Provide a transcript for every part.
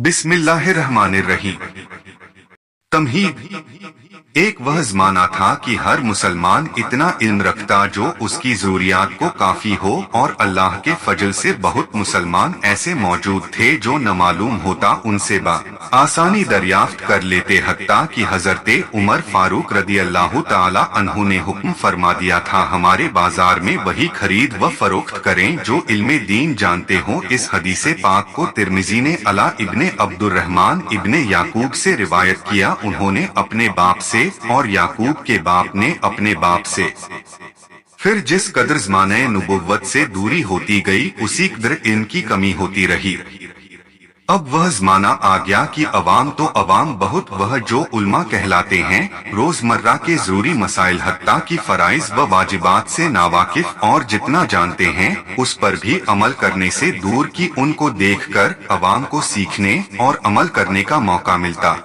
बिस्मिल्लाहिर्रहमानिर्रहीम। तमहीद। एक वह ज़माना था कि हर मुसलमान इतना इल्म रखता जो उसकी ज़रूरियात को काफ़ी हो, और अल्लाह के फजल से बहुत मुसलमान ऐसे मौजूद थे जो न मालूम होता उनसे आसानी दरियाफ्त कर लेते, हत्ता कि हज़रते उमर फारूक रदी अल्लाह ताला अन्हु ने हुक्म फरमा दिया था, हमारे बाजार में वही खरीद व फरोख्त करें जो इल्मे दीन जानते हों। इस हदीसे पाक को तिर्मिज़ी ने अला इब्ने अब्दुर्रहमान इब्ने याकूब से रिवायत किया। उन्होंने अपने बाप से और याकूब के बाप ने अपने बाप से। फिर जिस कदर ज़माने नबुव्वत से दूरी होती गई उसी कदर इनकी कमी होती रही। अब वह ज़माना आ गया कि अवाम तो अवाम बहुत, वह जो उल्मा कहलाते हैं, रोजमर्रा के जरूरी मसाइल हत्ता की फराइज व वाजिबात से नावाकिफ और जितना जानते हैं उस पर भी अमल करने से दूर की उनको देखकर अवाम को सीखने और अमल करने का मौका मिलता।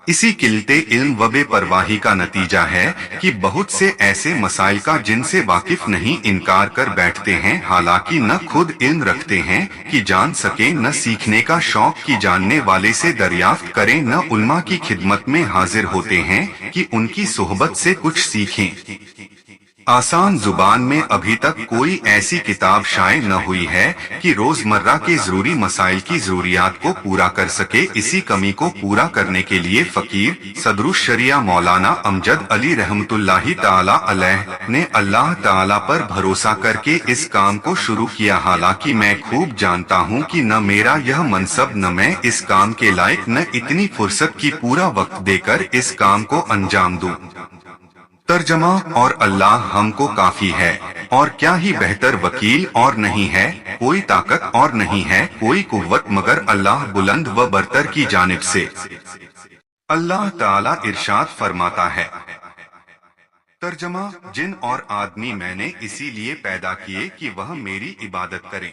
इसी किल्लते इल्म व बेपरवाही का नतीजा है कि बहुत से ऐसे मसाइल का जिनसे वाकिफ नहीं इनकार कर बैठते हैं, हालांकि न खुद इल्म रखते हैं कि जान सकें, न सीखने का शौक की जानने वाले से दरियाफ्त करें, न उल्मा की खिदमत में हाजिर होते हैं कि उनकी सोहबत से कुछ सीखें। आसान जुबान में अभी तक कोई ऐसी किताब शाये न हुई है कि रोजमर्रा के जरूरी मसाइल की जरूरियात को पूरा कर सके। इसी कमी को पूरा करने के लिए फकीर सदरुश शरिया मौलाना अमजद अली रहमतुल्लाही ताला अलैह ने अल्लाह ताला पर भरोसा करके इस काम को शुरू किया। हालांकि मैं खूब जानता हूँ कि न मेरा यह मनसब, न मैं इस काम के लायक, न इतनी फुर्सत की पूरा वक्त देकर इस काम को अंजाम दूं। तर्जमा। और अल्लाह हमको काफी है, और क्या ही बेहतर वकील और नहीं है, कोई ताकत और नहीं है, कोई कुव्वत मगर अल्लाह बुलंद व बरतर की जानिब से। अल्लाह ताला इरशाद फरमाता है। तर्जमा। जिन और आदमी मैंने इसीलिए पैदा किए कि वह मेरी इबादत करें।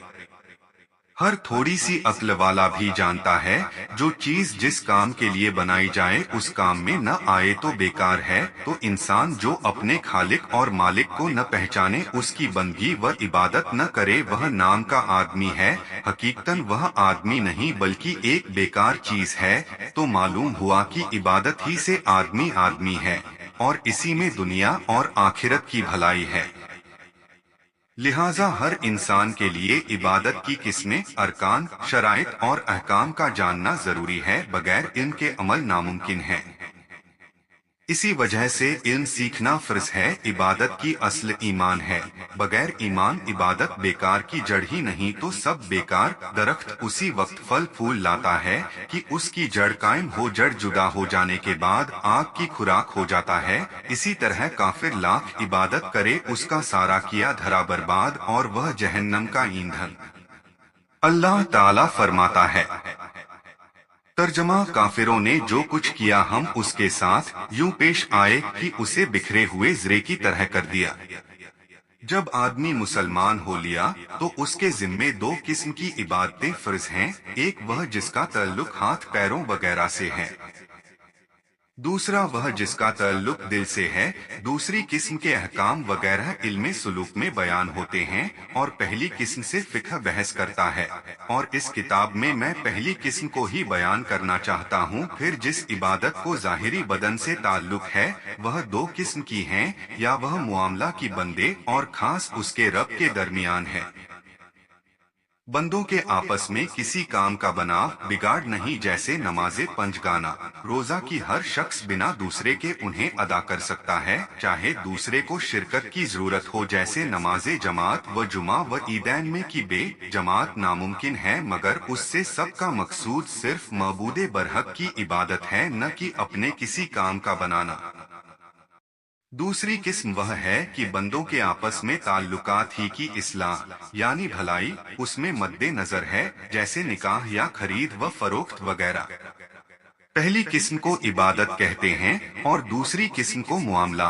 हर थोड़ी सी अक्ल वाला भी जानता है जो चीज जिस काम के लिए बनाई जाए उस काम में न आए तो बेकार है। तो इंसान जो अपने खालिक और मालिक को न पहचाने, उसकी बंदगी व इबादत न करे, वह नाम का आदमी है, हकीकतन वह आदमी नहीं बल्कि एक बेकार चीज है। तो मालूम हुआ कि इबादत ही से आदमी आदमी है, और इसी में दुनिया और आखिरत की भलाई है। लिहाजा हर इंसान के लिए इबादत की किस्में, अरकान, शराइत और अहकाम का जानना जरूरी है। बगैर इनके अमल नामुमकिन है। इसी वजह से इल्म सीखना फर्ज है। इबादत की असल ईमान है। बगैर ईमान इबादत बेकार की जड़ ही नहीं तो सब बेकार। दरख्त उसी वक्त फल फूल लाता है कि उसकी जड़ कायम हो, जड़ जुदा हो जाने के बाद आग की खुराक हो जाता है। इसी तरह काफिर लाख इबादत करे, उसका सारा किया धरा बर्बाद, और वह जहन्नम का ईंधन। अल्लाह ताला फरमाता है। तर्जमा। काफिरों ने जो कुछ किया हम उसके साथ यूं पेश आए कि उसे बिखरे हुए ज़रे की तरह कर दिया। जब आदमी मुसलमान हो लिया तो उसके जिम्मे दो किस्म की इबादतें फर्ज हैं। एक वह जिसका ताल्लुक हाथ पैरों वगैरह से है, दूसरा वह जिसका ताल्लुक दिल से है। दूसरी किस्म के अहकाम वगैरह इल्मे सुलूक में बयान होते हैं, और पहली किस्म से फिक्ह बहस करता है। और इस किताब में मैं पहली किस्म को ही बयान करना चाहता हूँ। फिर जिस इबादत को ज़ाहिरी बदन से ताल्लुक है वह दो किस्म की हैं, या वह मुआमला की बंदे और खास उसके रब के दरमियान है। बंदों के आपस में किसी काम का बनाव बिगाड़ नहीं, जैसे नमाज़े पंजगाना, रोजा की हर शख्स बिना दूसरे के उन्हें अदा कर सकता है, चाहे दूसरे को शिरकत की जरूरत हो, जैसे नमाज़े जमात व जुमा व ईदैन में की बे जमात नामुमकिन है, मगर उससे सबका मकसूद सिर्फ मबूदे बरहक की इबादत है, न कि अपने किसी काम का बनाना। दूसरी किस्म वह है कि बंदों के आपस में ताल्लुकात ही की इस्लाह यानी भलाई उसमें मद्दे नजर है, जैसे निकाह या खरीद व फरोख्त वगैरह। पहली किस्म को इबादत कहते हैं और दूसरी किस्म को मुआमला।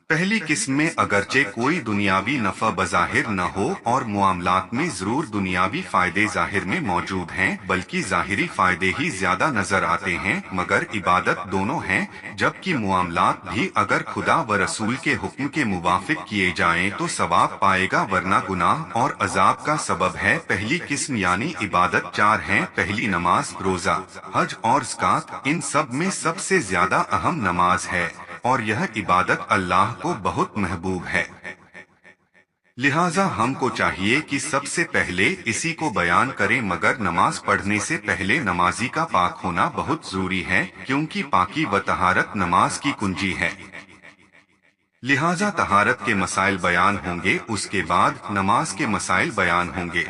پہلی قسم میں اگرچہ کوئی دنیاوی نفع بظاہر نہ ہو اور معاملات میں ضرور دنیاوی فائدے ظاہر میں موجود ہیں، بلکہ ظاہری فائدے ہی زیادہ نظر آتے ہیں، مگر عبادت دونوں ہیں، جبکہ معاملات بھی اگر خدا و رسول کے حکم کے موافق کیے جائیں تو ثواب پائے گا، ورنہ گناہ اور عذاب کا سبب ہے۔ پہلی قسم یعنی عبادت چار ہیں: پہلی نماز، روزہ، حج اور زکوٰۃ۔ ان سب میں سب سے زیادہ اہم نماز ہے، اور یہ عبادت اللہ کو بہت محبوب ہے۔ لہذا ہم کو چاہیے کہ سب سے پہلے اسی کو بیان کریں، مگر نماز پڑھنے سے پہلے نمازی کا پاک ہونا بہت ضروری ہے، کیونکہ پاکی و طہارت نماز کی کنجی ہے۔ لہذا طہارت کے مسائل بیان ہوں گے، اس کے بعد نماز کے مسائل بیان ہوں گے۔